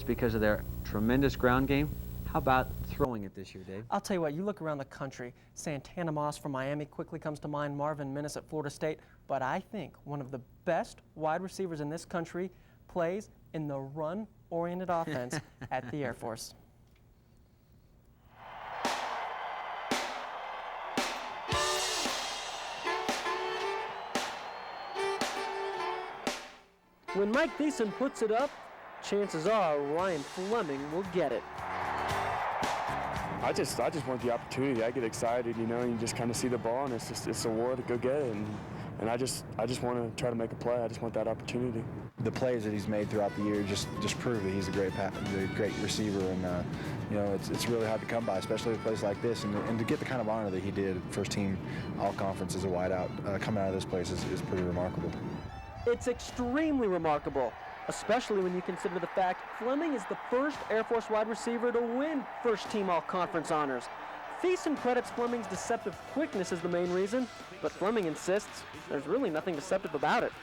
because of their tremendous ground game. How about throwing it this year, Dave? I'll tell you what, you look around the country, Santana Moss from Miami quickly comes to mind, Marvin Minnis at Florida State, but I think one of the best wide receivers in this country plays in the run-oriented offense at the Air Force. When Mike Thiessen puts it up, chances are Ryan Fleming will get it. I just want the opportunity. I get excited, you know, and you just kind of see the ball, and it's a war to go get it, and I just want to try to make a play. I just want that opportunity. The plays that he's made throughout the year just prove that he's a great receiver, and you know, it's really hard to come by, especially with plays like this, and to get the kind of honor that he did, first team all conference as a wideout, coming out of this place is pretty remarkable. It's extremely remarkable, especially when you consider the fact Fleming is the first Air Force wide receiver to win first-team all-conference honors. Thiessen credits Fleming's deceptive quickness as the main reason, but Fleming insists there's really nothing deceptive about it.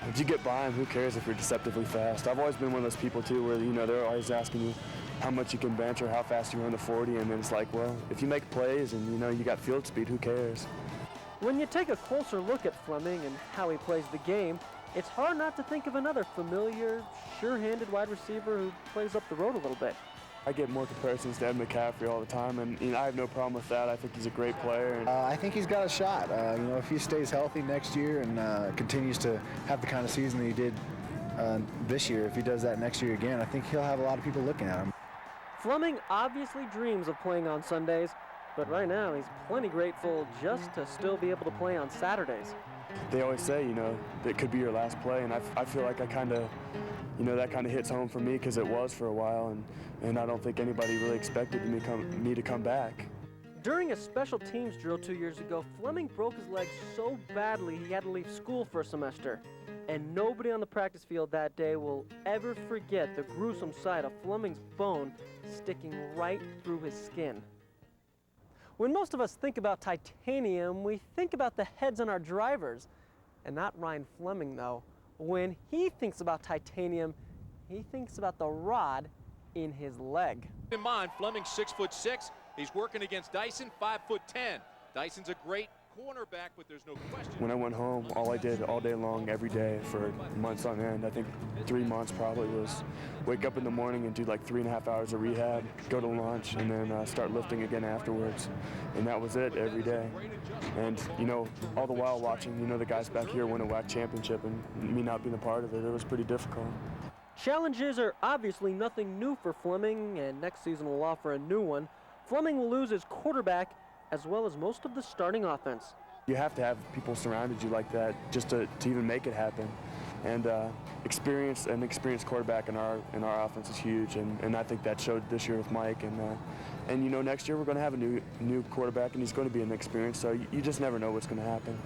If you get by him, who cares if you're deceptively fast? I've always been one of those people, too, where, you know, they're always asking you how much you can bench or how fast you run the 40, and then it's like, well, if you make plays and, you know, you got field speed, who cares? When you take a closer look at Fleming and how he plays the game, it's hard not to think of another familiar, sure-handed wide receiver who plays up the road a little bit. I get more comparisons to Ed McCaffrey all the time, and you know, I have no problem with that. I think he's a great player. I think he's got a shot. You know, if he stays healthy next year and continues to have the kind of season that he did this year, if he does that next year again, I think he'll have a lot of people looking at him. Fleming obviously dreams of playing on Sundays, but right now he's plenty grateful just to still be able to play on Saturdays. They always say, you know, it could be your last play, and I feel like I kind of, you know, that kind of hits home for me because it was for a while, and I don't think anybody really expected me to come back. During a special teams drill 2 years ago, Fleming broke his leg so badly he had to leave school for a semester. And nobody on the practice field that day will ever forget the gruesome sight of Fleming's bone sticking right through his skin. When most of us think about titanium, we think about the heads on our drivers, and not Ryan Fleming, though. When he thinks about titanium, he thinks about the rod in his leg. In mind, Fleming's 6'6". He's working against Dyson, 5'10". Dyson's a great cornerback, but there's no question. When I went home, all I did all day long, every day for months on end, I think 3 months probably, was wake up in the morning and do like 3.5 hours of rehab, go to lunch, and then start lifting again afterwards. And that was it every day. And, you know, all the while watching, you know, the guys back here win a WAC championship and me not being a part of it, it was pretty difficult. Challenges are obviously nothing new for Fleming, and next season will offer a new one. Fleming will lose his quarterback as well as most of the starting offense. You have to have people surrounded you like that just to even make it happen. And an experienced quarterback in our offense is huge, and I think that showed this year with Mike. And you know, next year we're going to have a new quarterback, and he's going to be inexperienced, so you just never know what's going to happen.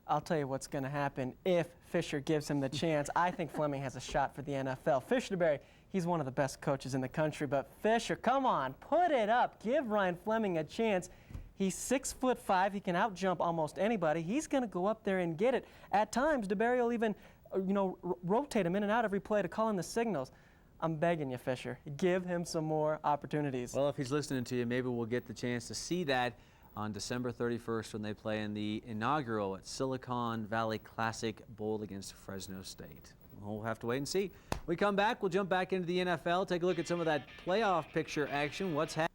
I'll tell you what's going to happen if Fisher gives him the chance. I think Fleming has a shot for the NFL. Fisher DeBerry, he's one of the best coaches in the country, but Fisher, come on, put it up. Give Ryan Fleming a chance. He's 6'5". He can outjump almost anybody. He's going to go up there and get it. At times, DeBerry will even, you know, rotate him in and out every play to call in the signals. I'm begging you, Fisher, give him some more opportunities. Well, if he's listening to you, maybe we'll get the chance to see that on December 31st when they play in the inaugural at Silicon Valley Classic Bowl against Fresno State. We'll have to wait and see. When we come back, we'll jump back into the NFL, take a look at some of that playoff picture action. What's happening?